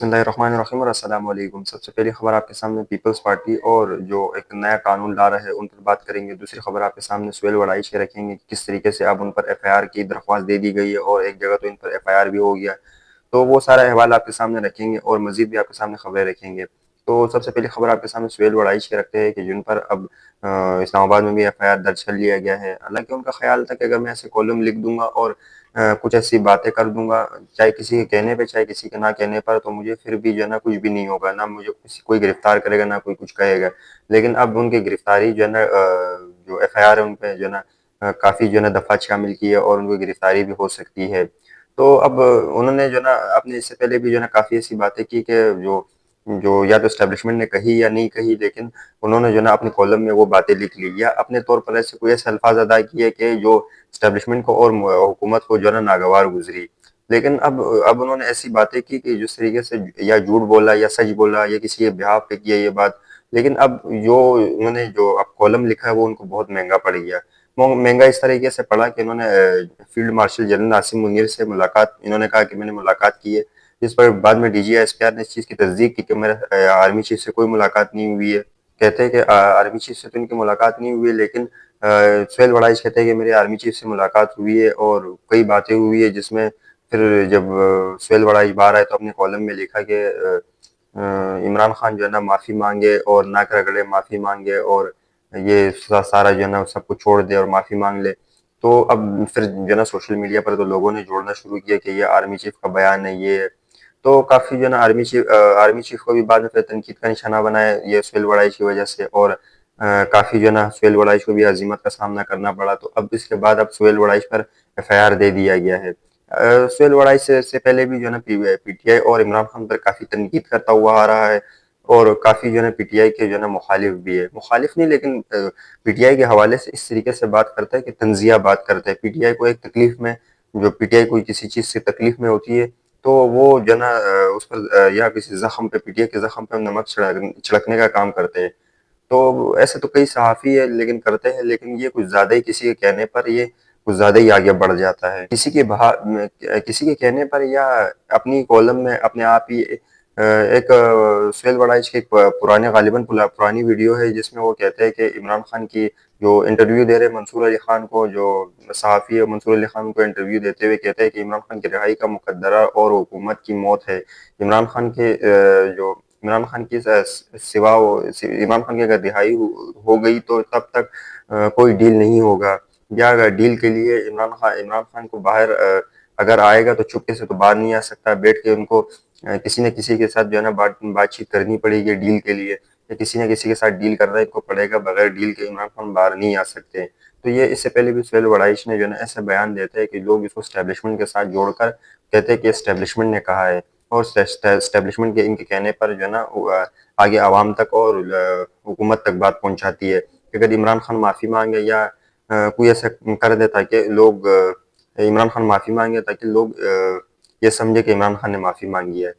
बिस्मिल्लाहिर्रहमानिर्रहीम और अस्सलाम वालेकुम। सबसे पहली खबर आपके सामने पीपल्स पार्टी और जो एक नया कानून ला रहा है उन पर बात करेंगे। दूसरी खबर आपके सामने सुहेल वड़ाइच के रखेंगे, किस तरीके से अब उन पर एफआईआर की दरख्वास्त दे दी गई है और एक जगह तो इन पर एफआईआर भी हो गया। तो वो सारा अहवाल आपके सामने रखेंगे और मज़ीद भी आपके सामने खबरें रखेंगे। तो सबसे पहली खबर आपके सामने सुहेल वड़ाइच के रखते हैं कि जिन पर अब इस्लामाबाद में भी एफआईआर दर्ज कर लिया गया है। हालाँकि उनका ख़्याल था कि अगर मैं ऐसे कॉलम लिख दूँगा और कुछ ऐसी बातें कर दूँगा, चाहे किसी के कहने पे, चाहे किसी के ना कहने पर, तो मुझे फिर भी जो है ना कुछ भी नहीं होगा, ना मुझे किसी कोई गिरफ्तार करेगा, ना कोई कुछ कहेगा। लेकिन अब उनकी गिरफ्तारी जो है ना जो एफआईआर है उन पे जो है ना काफ़ी जो है ना दफ़ात शामिल की है और उनको गिरफ्तारी भी हो सकती है। तो अब उन्होंने जो है ना आपने इससे पहले भी जो है ना काफ़ी ऐसी बातें की कि जो जो या तो एस्टेब्लिशमेंट ने कही या नहीं कही, लेकिन उन्होंने जो है ना अपने कॉलम में वो बातें लिख ली या अपने तौर पर ऐसे कोई ऐसे अल्फाज अदा किए कि जो एस्टेब्लिशमेंट को और हुकूमत को जो है ना नागवार गुजरी। लेकिन अब उन्होंने ऐसी बातें की कि जिस तरीके से या झूठ बोला या सच बोला या किसी के बिहाफ पे किया ये बात। लेकिन अब जो उन्होंने जो अब कॉलम लिखा है वो उनको बहुत महंगा पड़ गया। महंगा इस तरीके से पड़ा कि इन्होंने फील्ड मार्शल जनरल नासिम मुनीर से मुलाकात, इन्होंने कहा कि मैंने मुलाकात की है, जिस पर बाद में डीजीएसपीआर ने इस चीज़ की तस्दीक की कि मेरा आर्मी चीफ से कोई मुलाकात नहीं हुई है। कहते हैं कि आर्मी चीफ से तो इनकी मुलाकात नहीं हुई है, लेकिन सुहेल वड़ाइच कहते हैं कि मेरे आर्मी चीफ से मुलाकात हुई है और कई बातें हुई है, जिसमें फिर जब सुहेल वड़ाइच बाहर आए तो अपने कॉलम में लिखा कि इमरान खान जो है ना माफ़ी मांगे और नाक रगड़े माफ़ी मांगे और ये सारा जो है ना सब कुछ छोड़ दे और माफ़ी मांग ले। तो अब फिर जो है ना सोशल मीडिया पर तो लोगों ने जोड़ना शुरू किया कि ये आर्मी चीफ का बयान है ये। तो काफ़ी जो है ना आर्मी चीफ को भी बाद में फिर तनकीद का निशाना बनाया ये सुहेल वड़ाइच की वजह से और काफ़ी जो है ना सुहेल वड़ाइच को भी हज़ीमत का सामना करना पड़ा। तो अब इसके बाद अब सुहेल वड़ाइच पर एफआईआर दे दिया गया है। सुहेल वड़ाइच से पहले भी जो है ना पीटीआई और इमरान खान पर काफ़ी तनकीद करता हुआ आ रहा है और काफ़ी जो है ना पीटीआई के जो है ना मुखालिफ भी है। मुखालिफ नहीं, लेकिन पीटीआई के हवाले से इस तरीके से बात करता है कि तंज़िया बात करता है। पीटीआई को एक तकलीफ में जो पीटीआई को किसी चीज़ से तकलीफ में होती है, तो वो जो है ना उस पर या किसी ज़ख्म पे, पीटीआई के ज़ख्म पे नमक छिड़कने का काम करते हैं। तो ऐसे तो कई सहाफ़ी है लेकिन करते हैं, लेकिन ये कुछ ज़्यादा ही, किसी के कहने पर ये कुछ ज़्यादा ही आगे बढ़ जाता है। किसी के कहने पर या अपनी कॉलम में अपने आप ही एक सुहेल वड़ाइच की एक पुराने गालिबन पुरानी वीडियो है जिसमें वो कहते हैं कि इमरान खान की जो इंटरव्यू दे रहे हैं मंसूर अली खान को, जो सहाफ़ी है मंसूर अली खान को इंटरव्यू देते हुए कहते हैं कि इमरान खान की रिहाई का मुकद्दरा और हुकूमत की मौत है। इमरान खान के जो इमरान खान की इमरान खान की अगर रिहाई हो गई तो तब तक कोई डील नहीं होगा, या अगर डील के लिए इमरान खान को बाहर अगर आएगा तो चुपके से तो बाहर नहीं आ सकता, बैठ के उनको किसी न किसी के साथ जो है ना बातचीत करनी पड़ेगी डील के लिए, या किसी न किसी के साथ डील करना इनको पड़ेगा, बगैर डील के इमरान खान बाहर नहीं आ सकते। तो ये इससे पहले भी सुहेल वड़ाइच ने जो है ना ऐसा बयान देते हैं कि लोग इसको एस्टेब्लिशमेंट के साथ जोड़कर कहते हैं कि एस्टेब्लिशमेंट ने कहा है और एस्टेब्लिशमेंट के इनके कहने पर जो है ना आगे आवाम तक और हुकूमत तक बात पहुंचाती है कि अगर इमरान खान माफ़ी मांगे या कोई ऐसा कर दे ताकि लोग इमरान खान माफ़ी मांगे ताकि लोग ये समझे कि इमरान खान ने माफ़ी मांगी है।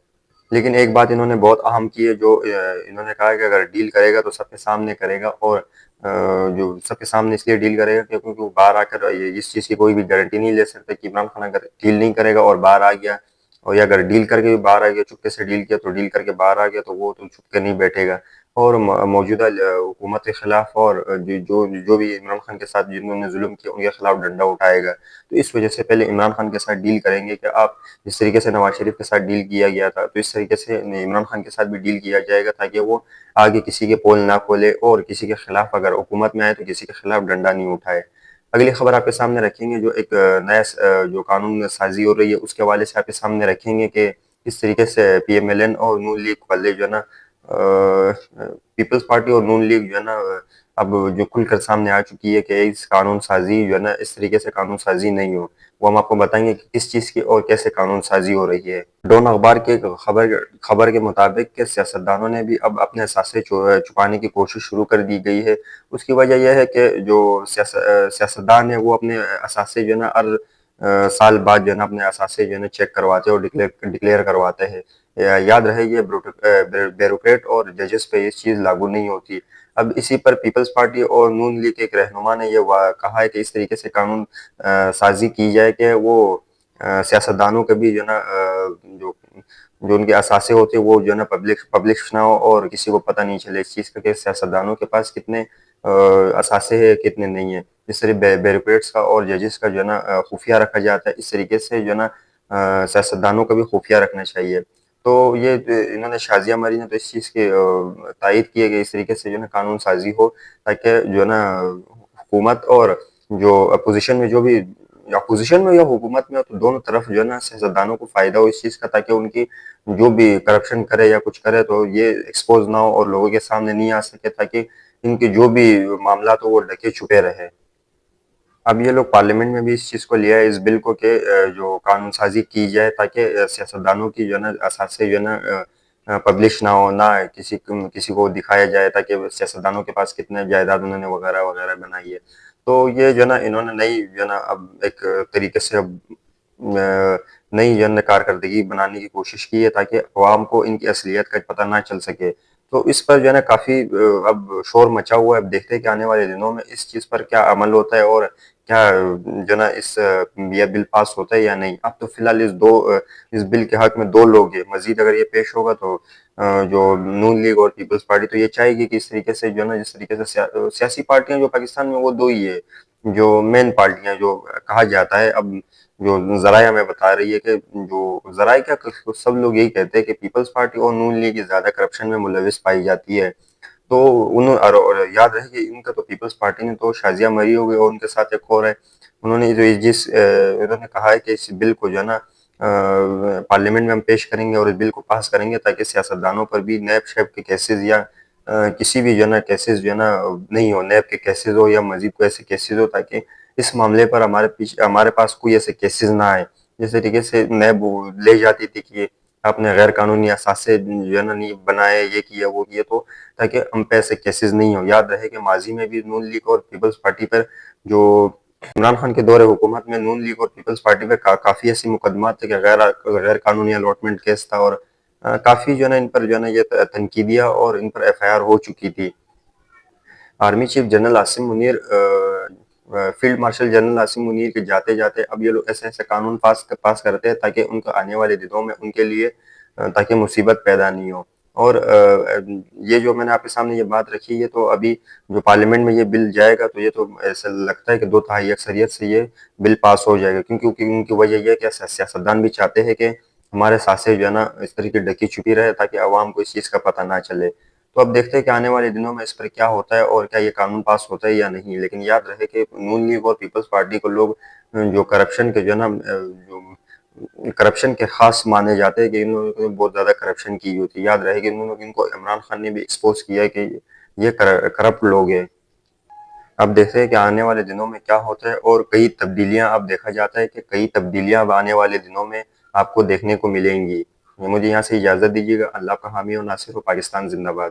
लेकिन एक बात इन्होंने बहुत अहम की है, जो इन्होंने कहा है कि अगर डील करेगा तो सबके सामने करेगा और जो सबके सामने इसलिए डील करेगा क्योंकि वो बाहर आकर ये इस चीज़ की कोई भी गारंटी नहीं ले सकता कि इमरान खान अगर डील नहीं करेगा और बाहर आ गया, और या अगर डील करके भी बाहर आ गया, चुपके से डील किया तो डील करके बाहर आ गया, तो वो तो चुप के नहीं बैठेगा और मौजूदा हुकूमत के खिलाफ और जो जो जो भी इमरान खान के साथ जिन्होंने जुल्म किया उनके खिलाफ डंडा उठाएगा। तो इस वजह से पहले इमरान खान के साथ डील करेंगे कि आप जिस तरीके से नवाज शरीफ के साथ डील किया गया था, तो इस तरीके से इमरान खान के साथ भी डील किया जाएगा ताकि वो आगे किसी के पोल ना खोले और किसी के खिलाफ अगर हुकूमत में आए तो किसी के खिलाफ डंडा नहीं उठाए। अगली खबर आपके सामने रखेंगे, जो एक जो कानून साजी हो रही है उसके हवाले से आपके सामने रखेंगे कि किस तरीके से पीएमएलएन और नून लीग वाले जो है ना पीपल्स पार्टी और नून लीग जो है ना अब जो खुलकर सामने आ चुकी है कि इस कानून साजी जो है ना इस तरीके से कानून साजी नहीं हो। वो हम आपको बताएंगे कि किस चीज़ की और कैसे कानून साजी हो रही है। डॉन अखबार के एक खबर के मुताबिक के सियासतदानों ने भी अब अपने असासे छुपाने की कोशिश शुरू कर दी गई है। उसकी वजह यह है कि जो सियासतदान है वो अपने असासे जो है ना हर साल बाद जो है ना अपने असासे जो है ना चेक करवाते हैं और डिक्लेयर करवाते हैं। याद रहे ये ब्यूरोक्रेट और जजेस पे ये चीज़ लागू नहीं होती। अब इसी पर पीपल्स पार्टी और नून लीग के एक रहनुमा ने ये कहा है कि इस तरीके से कानून साजी की जाए कि वो सियासतदानों के भी जो है ना जो जो उनके असासे होते हैं वो जो है ना पब्लिश ना हो और किसी को पता नहीं चले इस चीज़ का कि सियासतदानों के पास कितने असासे हैं, कितने नहीं है। जिस तरह ब्यूरोक्रेट्स का और जजेस का जो है ना खुफिया रखा जाता है, इस तरीके से जो है ना सियासतदानों का भी खुफिया रखना चाहिए। तो ये इन्होंने शाज़िया मरी ने तो इस चीज़ की तायद की है कि इस तरीके से जो है ना कानून साज़ी हो, ताकि जो है ना हुकूमत और जो अपोज़िशन में जो भी अपोज़िशन में या हुकूमत में हो, तो दोनों तरफ जो है ना सियासतदानों को फ़ायदा हो इस चीज़ का, ताकि उनकी जो भी करप्शन करे या कुछ करे तो ये एक्सपोज़ ना हो और लोगों के सामने नहीं आ सके, ताकि इनके जो भी मामलात हो वो ढके छुपे रहे। अब ये लोग पार्लियामेंट में भी इस चीज़ को लिया है, इस बिल को कि जो कानून साज़ी की जाए, ताकि सियासतदानों की जो है ना असासे जो है ना पब्लिश ना हो, ना किसी को दिखाया जाए, ताकि सियासतदानों के पास कितने जायदाद उन्होंने वगैरह-वगैरह बनाई है। तो ये जो है ना इन्होंने नई जो है ना अब एक तरीके से अब नई जो है ना कारकर्दगी बनाने की कोशिश की है, ताकि अवाम को इनकी असलियत का पता ना चल सके। तो इस पर जो है ना काफ़ी अब शोर मचा हुआ है। अब देखते हैं कि आने वाले दिनों में इस चीज़ पर क्या अमल होता है और क्या जो है ना ये बिल पास होता है या नहीं। अब तो फिलहाल इस बिल के हक में 2 लोग हैं। मज़ीद अगर ये पेश होगा तो जो नून लीग और पीपल्स पार्टी तो ये चाहेगी कि इस तरीके से जो है ना जिस तरीके से सियासी पार्टियाँ जो पाकिस्तान में वो 2 ही है, जो मेन पार्टियाँ जो कहा जाता है। अब जो ज़राए हमें बता रही है कि जो ज़राए क्या सब लोग यही कहते हैं कि पीपल्स पार्टी और नून लीग ज़्यादा करप्शन में मुलविस पाई जाती है। तो और याद रहे कि इनका तो पीपल्स पार्टी ने तो शाज़िया मरी हो गई और उनके साथ एक और है। उन्होंने जो इन्होंने कहा है कि इस बिल को जो है ना पार्लियामेंट में हम पेश करेंगे और इस बिल को पास करेंगे, ताकि सियासतदानों पर भी नैब शैब के केसेज़ या किसी भी जो है ना केसेज़ जो है ना नहीं हो, नैब के केसेज़ हो या मज़ीद कोई ऐसे केसेज़ हो, ताकि इस मामले पर हमारे पास कोई ऐसे केसेज़ ना आए। जिस तरीके से नैब वो ले जाती थी कि आपने गैर कानूनी असासे जो है ना नहीं बनाए, ये किया, वो किया, तो ताकि हम पे ऐसे केसेस नहीं हो। याद रहे कि माजी में भी नून लीग और पीपल्स पार्टी पर जो इमरान खान के दौरे हुकूमत में नून लीग और पीपल्स पार्टी पे काफ़ी ऐसे मुकदमात थे कि गैर कानूनी अलॉटमेंट केस था और काफ़ी जो है ना इन पर जो है ना ये तनकीदियाँ और इन पर एफआईआर हो चुकी थी। Army chief general Asim Munir field marshal general Asim Munir के जाते-जाते अब ये लोग ऐसे-ऐसे कानून पास करते हैं, ताकि उनको आने वाले दिनों में उनके लिए ताकि मुसीबत पैदा नहीं हो। और ये जो मैंने आपके सामने ये बात रखी है, तो अभी जो पार्लियामेंट में ये बिल जाएगा तो ये तो ऐसा लगता है कि 2 तिहाई अक्सरियत से ये बिल पास हो जाएगा, क्योंकि उनकी वजह ये है कि सियासतदान भी चाहते हैं कि हमारे सांसें जो है ना इस तरह की ढकी-छुपी रहे, ताकि अवाम को इस चीज़ का पता ना चले। तो अब देखते हैं कि आने वाले दिनों में इस पर क्या होता है और क्या ये कानून पास होता है या नहीं। लेकिन याद रहे कि नून लीग और पीपल्स पार्टी को लोग जो करप्शन के जो है ना जो करप्शन के ख़ास माने जाते हैं कि इन लोगों ने बहुत ज़्यादा करप्शन की होती है। याद रहे कि इनको इमरान खान ने भी एक्सपोज़ किया है कि ये करप्ट लोग हैं। अब देखते हैं कि आने वाले दिनों में क्या होता है और कई तब्दीलियाँ अब देखा जाता है कि कई तब्दीलियाँ अब आने वाले दिनों में आपको देखने को मिलेंगी। मुझे यहाँ से इजाज़त दीजिएगा। अल्लाह का हामी और नासिर हो। पाकिस्तान ज़िंदाबाद।